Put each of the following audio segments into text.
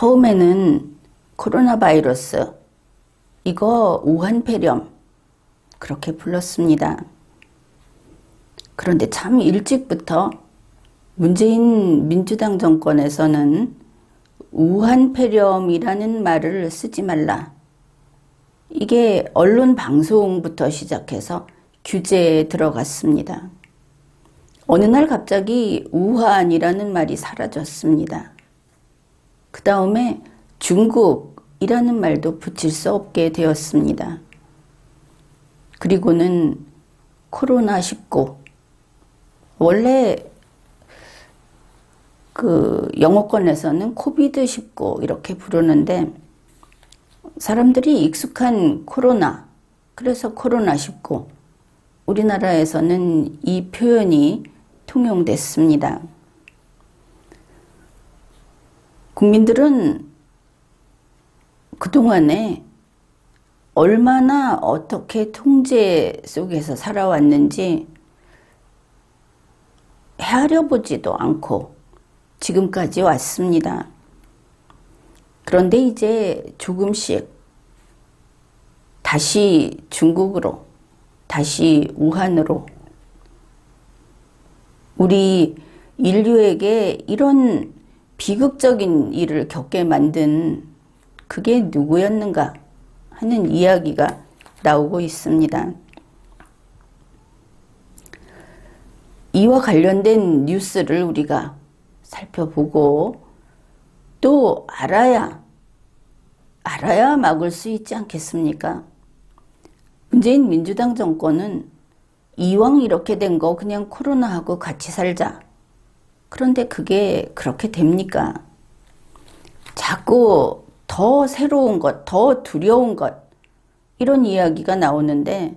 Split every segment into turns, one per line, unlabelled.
처음에는 코로나 바이러스, 이거 우한폐렴 그렇게 불렀습니다. 그런데 참 일찍부터 문재인 민주당 정권에서는 우한폐렴이라는 말을 쓰지 말라. 이게 언론 방송부터 시작해서 규제에 들어갔습니다. 어느 날 갑자기 우한이라는 말이 사라졌습니다. 그 다음에 중국이라는 말도 붙일 수 없게 되었습니다. 그리고는 코로나19. 원래 그 영어권에서는 코비드19 이렇게 부르는데 사람들이 익숙한 코로나, 그래서 코로나19. 우리나라에서는 이 표현이 통용됐습니다. 국민들은 그동안에 얼마나 어떻게 통제 속에서 살아왔는지 헤아려 보지도 않고 지금까지 왔습니다. 그런데 이제 조금씩 다시 중국으로, 다시 우한으로 우리 인류에게 이런 비극적인 일을 겪게 만든 그게 누구였는가 하는 이야기가 나오고 있습니다. 이와 관련된 뉴스를 우리가 살펴보고 또 알아야 막을 수 있지 않겠습니까? 문재인 민주당 정권은 이왕 이렇게 된 거 그냥 코로나하고 같이 살자. 그런데 그게 그렇게 됩니까? 자꾸 더 새로운 것, 더 두려운 것, 이런 이야기가 나오는데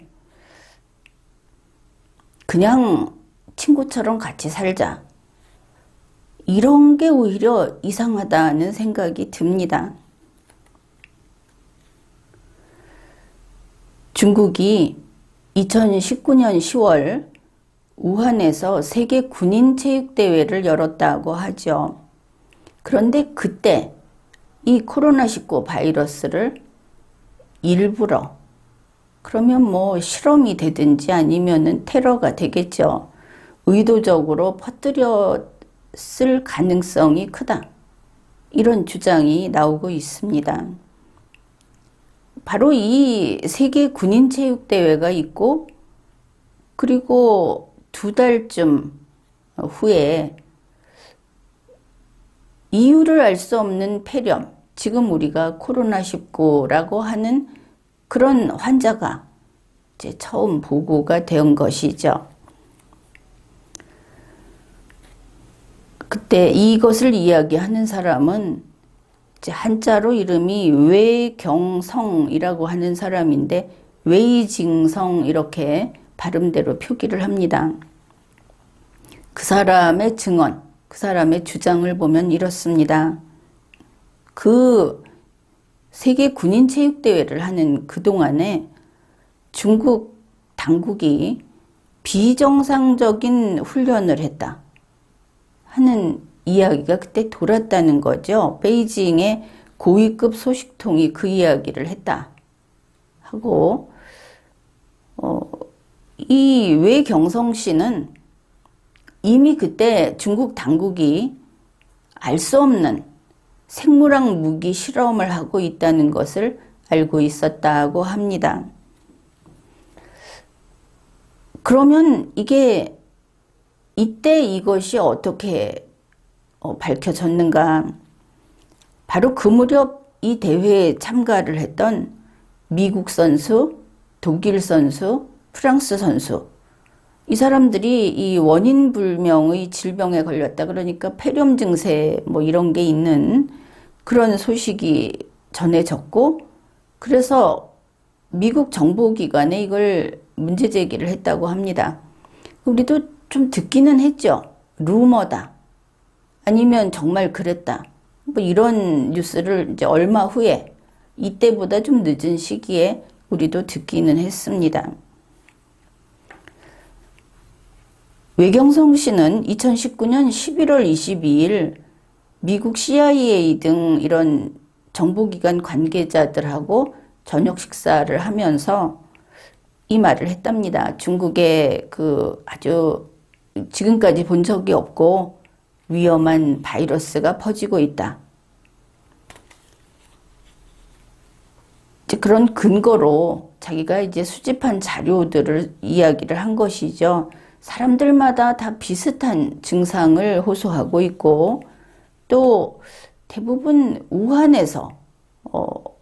그냥 친구처럼 같이 살자. 이런 게 오히려 이상하다는 생각이 듭니다. 중국이 2019년 10월 우한에서 세계 군인체육대회를 열었다고 하죠. 그런데 그때 이 코로나19 바이러스를 일부러, 그러면 뭐 실험이 되든지 아니면은 테러가 되겠죠. 의도적으로 퍼뜨렸을 가능성이 크다. 이런 주장이 나오고 있습니다. 바로 이 세계 군인체육대회가 있고 그리고 2달쯤 후에 이유를 알 수 없는 폐렴, 지금 우리가 코로나19라고 하는 그런 환자가 이제 처음 보고가 된 것이죠. 그때 이것을 이야기하는 사람은 이제 한자로 이름이 외경성이라고 하는 사람인데 웨이징성 이렇게 발음대로 표기를 합니다. 그 사람의 증언, 그 사람의 주장을 보면 이렇습니다. 그 세계 군인체육대회를 하는 그동안에 중국 당국이 비정상적인 훈련을 했다 하는 이야기가 그때 돌았다는 거죠. 베이징의 고위급 소식통이 그 이야기를 했다 하고 이 외경성 씨는 이미 그때 중국 당국이 알 수 없는 생물학 무기 실험을 하고 있다는 것을 알고 있었다고 합니다. 그러면 이게 이때 이것이 어떻게 밝혀졌는가? 바로 그 무렵 이 대회에 참가를 했던 미국 선수, 독일 선수, 프랑스 선수, 이 사람들이 이 원인 불명의 질병에 걸렸다. 그러니까 폐렴 증세 뭐 이런 게 있는 그런 소식이 전해졌고, 그래서 미국 정보기관에 이걸 문제 제기를 했다고 합니다. 우리도 좀 듣기는 했죠. 루머다. 아니면 정말 그랬다. 뭐 이런 뉴스를 이제 얼마 후에 이때보다 좀 늦은 시기에 우리도 듣기는 했습니다. 외경성 씨는 2019년 11월 22일 미국 CIA 등 이런 정보기관 관계자들하고 저녁 식사를 하면서 이 말을 했답니다. 중국에 그 아주 지금까지 본 적이 없고 위험한 바이러스가 퍼지고 있다. 이제 그런 근거로 자기가 이제 수집한 자료들을 이야기를 한 것이죠. 사람들마다 다 비슷한 증상을 호소하고 있고 또 대부분 우한에서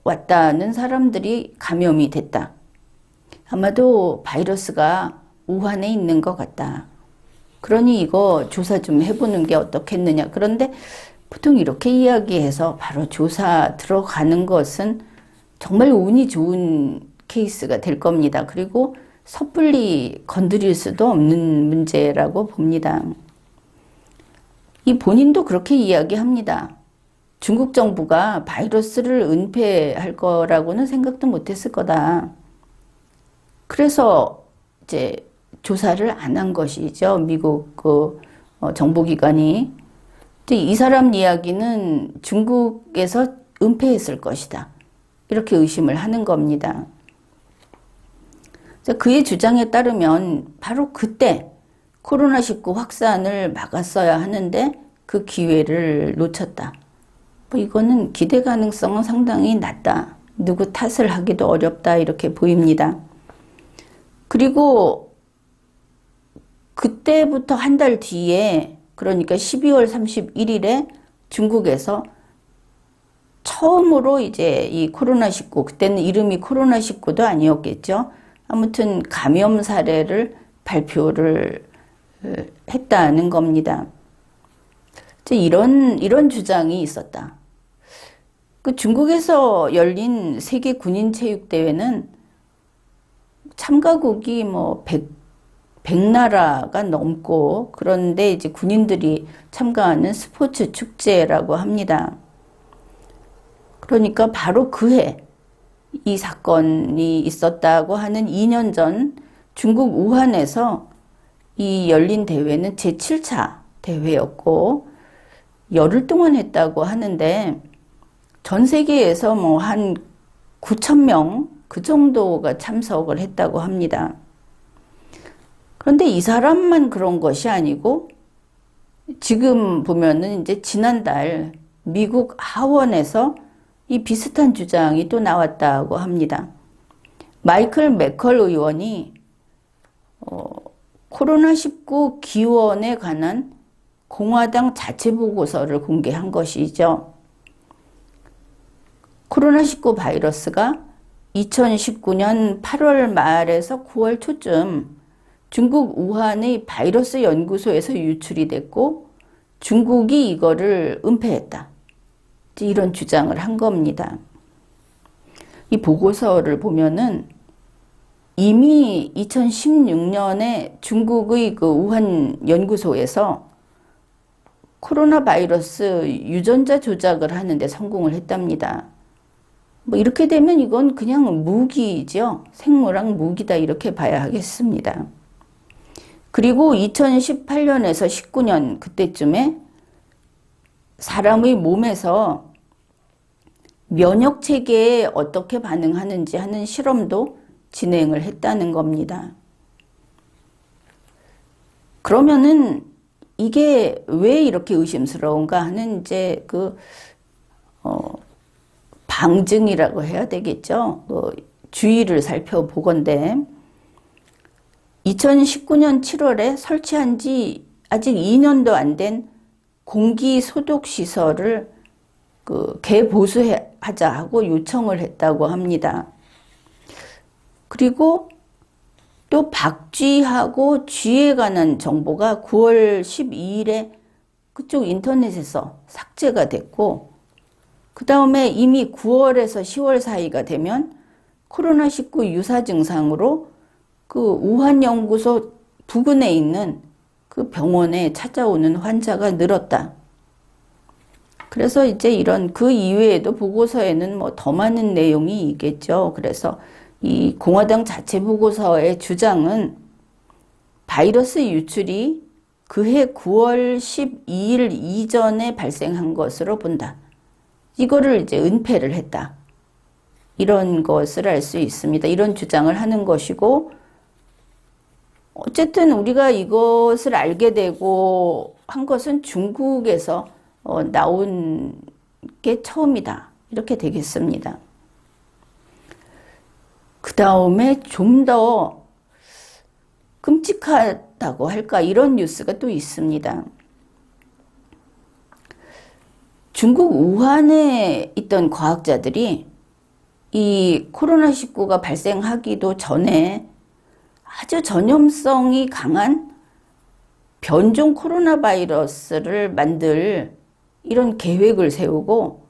왔다는 사람들이 감염이 됐다. 아마도 바이러스가 우한에 있는 것 같다. 그러니 이거 조사 좀 해보는 게 어떻겠느냐. 그런데 보통 이렇게 이야기해서 바로 조사 들어가는 것은 정말 운이 좋은 케이스가 될 겁니다. 그리고 섣불리 건드릴 수도 없는 문제라고 봅니다. 이 본인도 그렇게 이야기합니다. 중국 정부가 바이러스를 은폐할 거라고는 생각도 못했을 거다. 그래서 이제 조사를 안 한 것이죠. 미국 정보기관이. 이 사람 이야기는 중국에서 은폐했을 것이다. 이렇게 의심을 하는 겁니다. 그의 주장에 따르면 바로 그때 코로나19 확산을 막았어야 하는데 그 기회를 놓쳤다. 이거는 기대 가능성은 상당히 낮다. 누구 탓을 하기도 어렵다. 이렇게 보입니다. 그리고 그때부터 한 달 뒤에 그러니까 12월 31일에 중국에서 처음으로 이제 이 코로나19 그때는 이름이 코로나19도 아니었겠죠. 아무튼 감염 사례를 발표를 했다는 겁니다. 이런 주장이 있었다. 그 중국에서 열린 세계 군인 체육 대회는 참가국이 뭐 100나라가 넘고 그런데 이제 군인들이 참가하는 스포츠 축제라고 합니다. 그러니까 바로 그해 이 사건이 있었다고 하는 2년 전 중국 우한에서 이 열린 대회는 제7차 대회였고 열흘 동안 했다고 하는데 전 세계에서 뭐 한 9,000명 그 정도가 참석을 했다고 합니다. 그런데 이 사람만 그런 것이 아니고 지금 보면은 이제 지난달 미국 하원에서 이 비슷한 주장이 또 나왔다고 합니다. 마이클 매컬 의원이 코로나19 기원에 관한 공화당 자체 보고서를 공개한 것이죠. 코로나19 바이러스가 2019년 8월 말에서 9월 초쯤 중국 우한의 바이러스 연구소에서 유출이 됐고 중국이 이거를 은폐했다. 이런 주장을 한 겁니다. 이 보고서를 보면은 이미 2016년에 중국의 그 우한 연구소에서 코로나 바이러스 유전자 조작을 하는데 성공을 했답니다. 뭐 이렇게 되면 이건 그냥 무기죠. 생물학 무기다 이렇게 봐야 하겠습니다. 그리고 2018년에서 19년 그때쯤에 사람의 몸에서 면역 체계에 어떻게 반응하는지 하는 실험도 진행을 했다는 겁니다. 그러면은 이게 왜 이렇게 의심스러운가 하는 이제 방증이라고 해야 되겠죠. 주의를 살펴보건대 2019년 7월에 설치한 지 아직 2년도 안 된 공기 소독 시설을 개보수하자 하고 요청을 했다고 합니다. 그리고 또 박쥐하고 쥐에 관한 정보가 9월 12일에 그쪽 인터넷에서 삭제가 됐고 그 다음에 이미 9월에서 10월 사이가 되면 코로나19 유사 증상으로 그 우한 연구소 부근에 있는 그 병원에 찾아오는 환자가 늘었다. 그래서 이제 이런 그 이외에도 보고서에는 뭐 더 많은 내용이 있겠죠. 그래서 이 공화당 자체 보고서의 주장은 바이러스 유출이 그해 9월 12일 이전에 발생한 것으로 본다. 이거를 이제 은폐를 했다. 이런 것을 알 수 있습니다. 이런 주장을 하는 것이고, 어쨌든 우리가 이것을 알게 되고 한 것은 중국에서 나온 게 처음이다. 이렇게 되겠습니다. 그 다음에 좀 더 끔찍하다고 할까? 이런 뉴스가 또 있습니다. 중국 우한에 있던 과학자들이 이 코로나19가 발생하기도 전에 아주 전염성이 강한 변종 코로나 바이러스를 만들 이런 계획을 세우고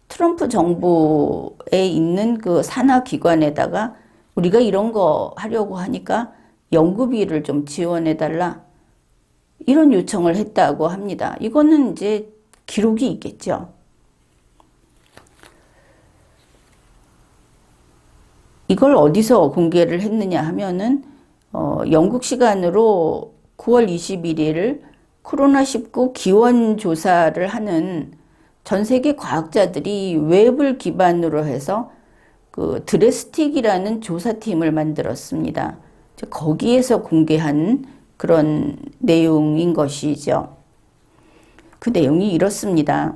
트럼프 정부에 있는 그 산하 기관에다가 우리가 이런 거 하려고 하니까 연구비를 좀 지원해달라. 이런 요청을 했다고 합니다. 이거는 이제 기록이 있겠죠. 이걸 어디서 공개를 했느냐 하면은 영국 시간으로 9월 21일 코로나19 기원 조사를 하는 전 세계 과학자들이 웹을 기반으로 해서 그 드레스틱이라는 조사팀을 만들었습니다. 거기에서 공개한 그런 내용인 것이죠. 그 내용이 이렇습니다.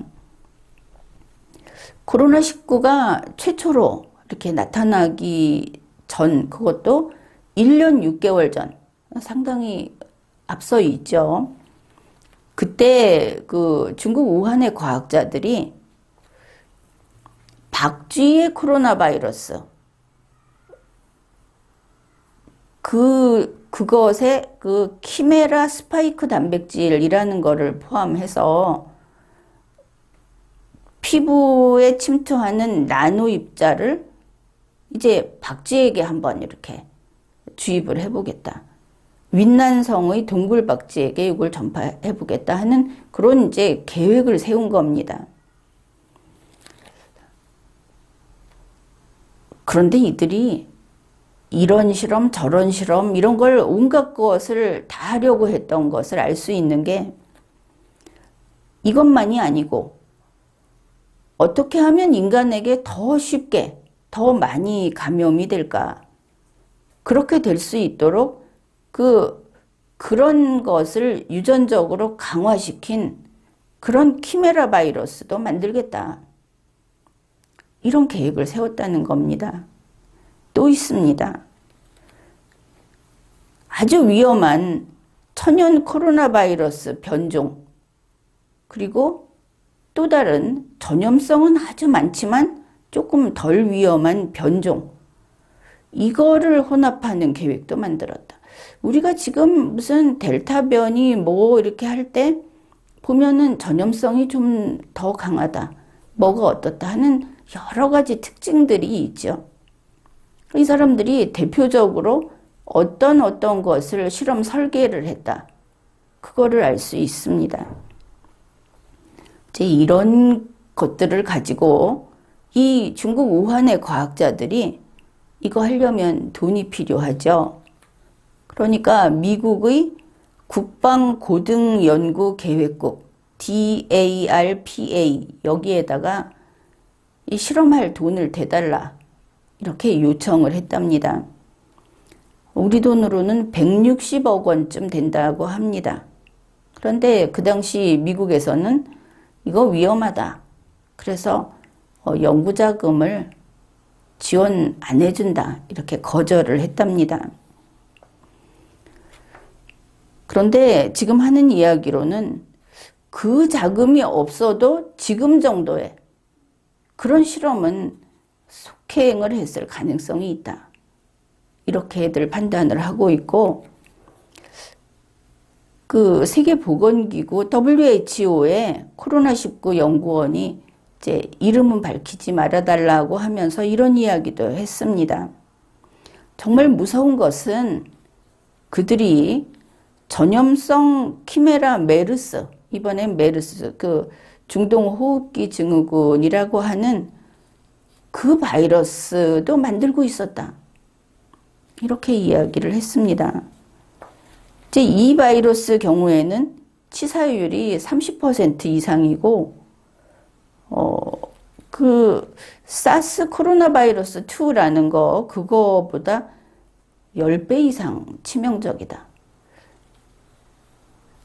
코로나19가 최초로 이렇게 나타나기 전, 그것도 1년 6개월 전, 상당히 앞서 있죠. 그때 그 중국 우한의 과학자들이 박쥐의 코로나 바이러스, 그것에 그 키메라 스파이크 단백질이라는 거를 포함해서 피부에 침투하는 나노 입자를 이제 박쥐에게 한번 이렇게 주입을 해보겠다. 윈난성의 동굴박쥐에게 이걸 전파해보겠다 하는 그런 이제 계획을 세운 겁니다. 그런데 이들이 이런 실험, 저런 실험, 이런 걸 온갖 것을 다 하려고 했던 것을 알 수 있는 게 이것만이 아니고 어떻게 하면 인간에게 더 쉽게, 더 많이 감염이 될까? 그렇게 될 수 있도록 그런 것을 유전적으로 강화시킨 그런 키메라 바이러스도 만들겠다. 이런 계획을 세웠다는 겁니다. 또 있습니다. 아주 위험한 천연 코로나 바이러스 변종, 그리고 또 다른 전염성은 아주 많지만 조금 덜 위험한 변종, 이거를 혼합하는 계획도 만들었다. 우리가 지금 무슨 델타 변이 뭐 이렇게 할 때 보면은 전염성이 좀 더 강하다, 뭐가 어떻다 하는 여러 가지 특징들이 있죠. 이 사람들이 대표적으로 어떤 것을 실험 설계를 했다. 그거를 알 수 있습니다. 이제 이런 것들을 가지고 이 중국 우한의 과학자들이 이거 하려면 돈이 필요하죠. 그러니까 미국의 국방고등연구계획국 DARPA 여기에다가 이 실험할 돈을 대달라 이렇게 요청을 했답니다. 우리 돈으로는 160억 원쯤 된다고 합니다. 그런데 그 당시 미국에서는 이거 위험하다. 그래서 연구자금을 지원 안 해준다. 이렇게 거절을 했답니다. 그런데 지금 하는 이야기로는 그 자금이 없어도 지금 정도의 그런 실험은 속행을 했을 가능성이 있다. 이렇게들 판단을 하고 있고, 그 세계보건기구 WHO의 코로나19 연구원이 이제 이름은 밝히지 말아달라고 하면서 이런 이야기도 했습니다. 정말 무서운 것은 그들이 전염성 키메라 메르스, 이번엔 메르스, 그 중동호흡기 증후군이라고 하는 그 바이러스도 만들고 있었다. 이렇게 이야기를 했습니다. 이제 이 바이러스 경우에는 치사율이 30% 이상이고, 그 사스 코로나 바이러스 2라는 그거보다 10배 이상 치명적이다.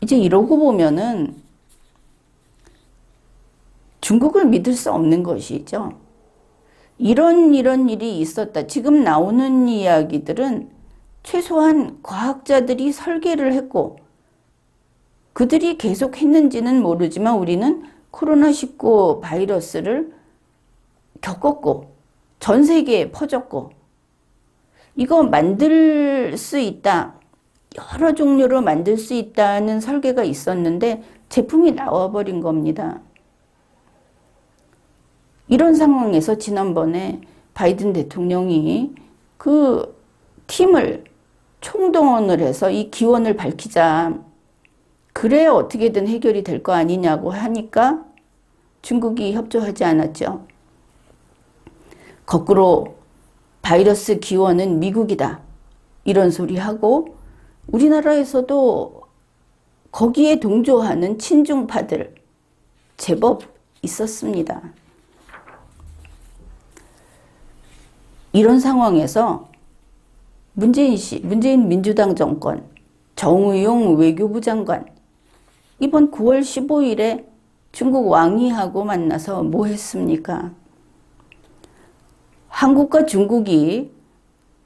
이제 이러고 보면은 중국을 믿을 수 없는 것이죠. 이런 일이 있었다. 지금 나오는 이야기들은 최소한 과학자들이 설계를 했고, 그들이 계속 했는지는 모르지만 우리는 코로나19 바이러스를 겪었고, 전 세계에 퍼졌고, 이거 만들 수 있다. 여러 종류로 만들 수 있다는 설계가 있었는데 제품이 나와버린 겁니다. 이런 상황에서 지난번에 바이든 대통령이 그 팀을 총동원을 해서 이 기원을 밝히자. 그래야 어떻게든 해결이 될 거 아니냐고 하니까 중국이 협조하지 않았죠. 거꾸로 바이러스 기원은 미국이다. 이런 소리 하고 우리나라에서도 거기에 동조하는 친중파들 제법 있었습니다. 이런 상황에서 문재인 민주당 정권, 정의용 외교부 장관, 이번 9월 15일에 중국 왕이하고 만나서 뭐 했습니까? 한국과 중국이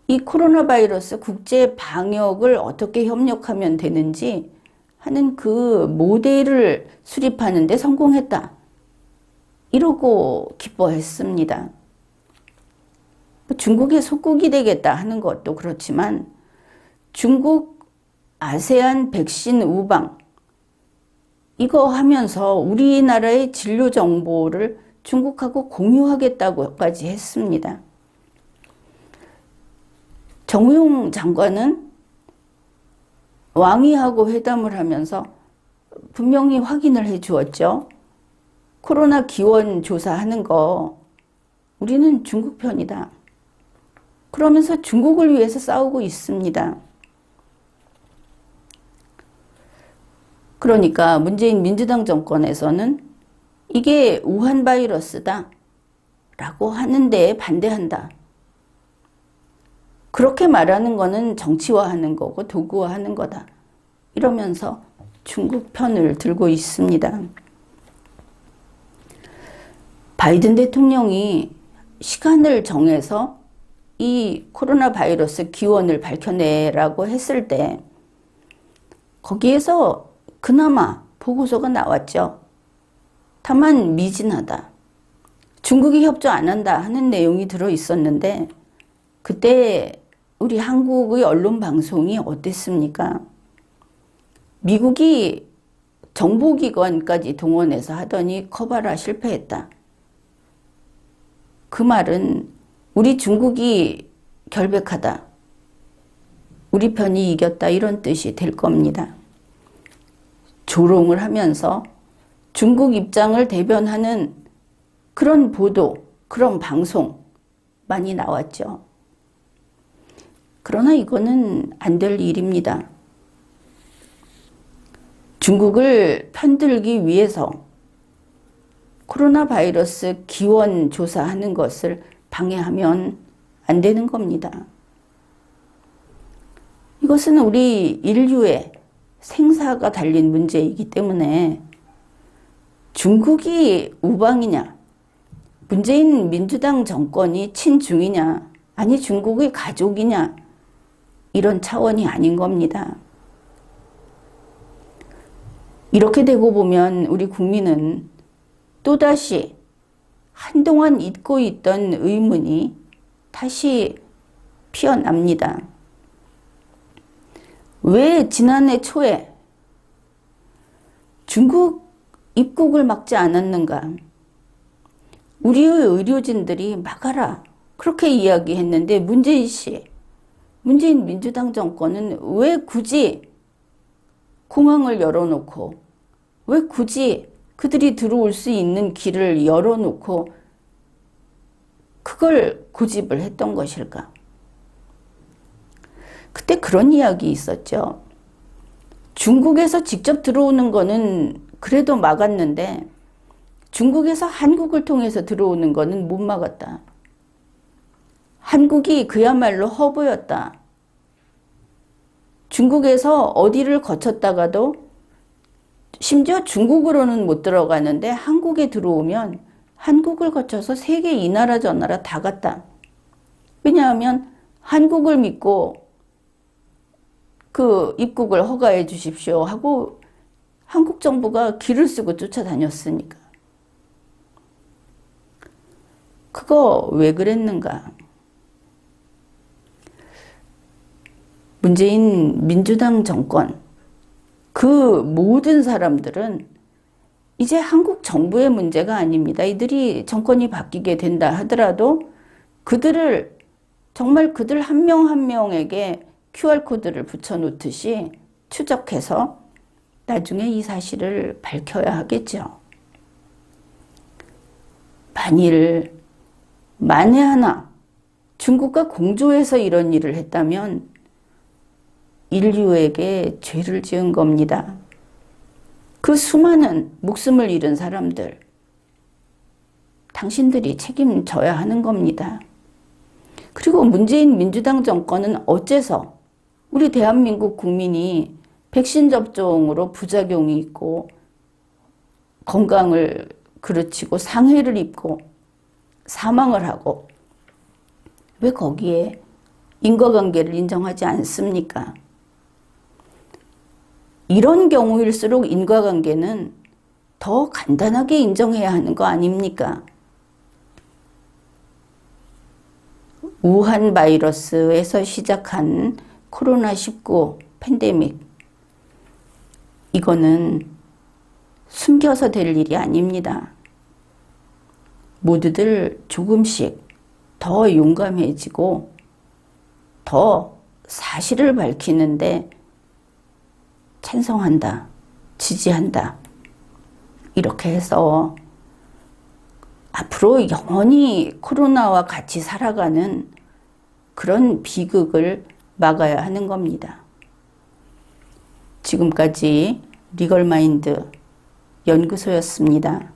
이 코로나 바이러스 국제 방역을 어떻게 협력하면 되는지 하는 그 모델을 수립하는 데 성공했다. 이러고 기뻐했습니다. 중국의 속국이 되겠다 하는 것도 그렇지만 중국 아세안 백신 우방 이거 하면서 우리나라의 진료 정보를 중국하고 공유하겠다고까지 했습니다. 정의용 장관은 왕이하고 회담을 하면서 분명히 확인을 해 주었죠. 코로나 기원 조사하는 거 우리는 중국 편이다. 그러면서 중국을 위해서 싸우고 있습니다. 그러니까 문재인 민주당 정권에서는 이게 우한 바이러스다 라고 하는데 반대한다. 그렇게 말하는 거는 정치화하는 거고 도구화하는 거다. 이러면서 중국 편을 들고 있습니다. 바이든 대통령이 시간을 정해서 이 코로나 바이러스 기원을 밝혀내라고 했을 때 거기에서 그나마 보고서가 나왔죠. 다만 미진하다. 중국이 협조 안 한다 하는 내용이 들어 있었는데 그때 우리 한국의 언론 방송이 어땠습니까? 미국이 정보기관까지 동원해서 하더니 커바라 실패했다. 그 말은 우리 중국이 결백하다. 우리 편이 이겼다. 이런 뜻이 될 겁니다. 조롱을 하면서 중국 입장을 대변하는 그런 보도, 그런 방송 많이 나왔죠. 그러나 이거는 안 될 일입니다. 중국을 편들기 위해서 코로나 바이러스 기원 조사하는 것을 방해하면 안 되는 겁니다. 이것은 우리 인류의 생사가 달린 문제이기 때문에 중국이 우방이냐, 문재인 민주당 정권이 친중이냐, 아니 중국의 가족이냐, 이런 차원이 아닌 겁니다. 이렇게 되고 보면 우리 국민은 또다시 한동안 잊고 있던 의문이 다시 피어납니다. 왜 지난해 초에 중국 입국을 막지 않았는가? 우리의 의료진들이 막아라. 그렇게 이야기했는데 문재인 민주당 정권은 왜 굳이 공항을 열어놓고 왜 굳이 그들이 들어올 수 있는 길을 열어놓고 그걸 고집을 했던 것일까? 그때 그런 이야기 있었죠. 중국에서 직접 들어오는 거는 그래도 막았는데 중국에서 한국을 통해서 들어오는 거는 못 막았다. 한국이 그야말로 허브였다. 중국에서 어디를 거쳤다가도 심지어 중국으로는 못 들어가는데 한국에 들어오면 한국을 거쳐서 세계 이 나라 저 나라 다 갔다. 왜냐하면 한국을 믿고 그 입국을 허가해 주십시오 하고 한국 정부가 길을 쓰고 쫓아다녔으니까. 그거 왜 그랬는가? 문재인 민주당 정권, 그 모든 사람들은 이제 한국 정부의 문제가 아닙니다. 이들이 정권이 바뀌게 된다 하더라도 그들을 정말 그들 한 명 한 명에게 QR코드를 붙여놓듯이 추적해서 나중에 이 사실을 밝혀야 하겠죠. 만에 하나 중국과 공조해서 이런 일을 했다면 인류에게 죄를 지은 겁니다. 그 수많은 목숨을 잃은 사람들, 당신들이 책임져야 하는 겁니다. 그리고 문재인 민주당 정권은 어째서 우리 대한민국 국민이 백신 접종으로 부작용이 있고 건강을 그르치고 상해를 입고 사망을 하고 왜 거기에 인과관계를 인정하지 않습니까? 이런 경우일수록 인과관계는 더 간단하게 인정해야 하는 거 아닙니까? 우한 바이러스에서 시작한 코로나19 팬데믹, 이거는 숨겨서 될 일이 아닙니다. 모두들 조금씩 더 용감해지고 더 사실을 밝히는데 찬성한다, 지지한다. 이렇게 해서 앞으로 영원히 코로나와 같이 살아가는 그런 비극을 막아야 하는 겁니다. 지금까지 리걸마인드 연구소였습니다.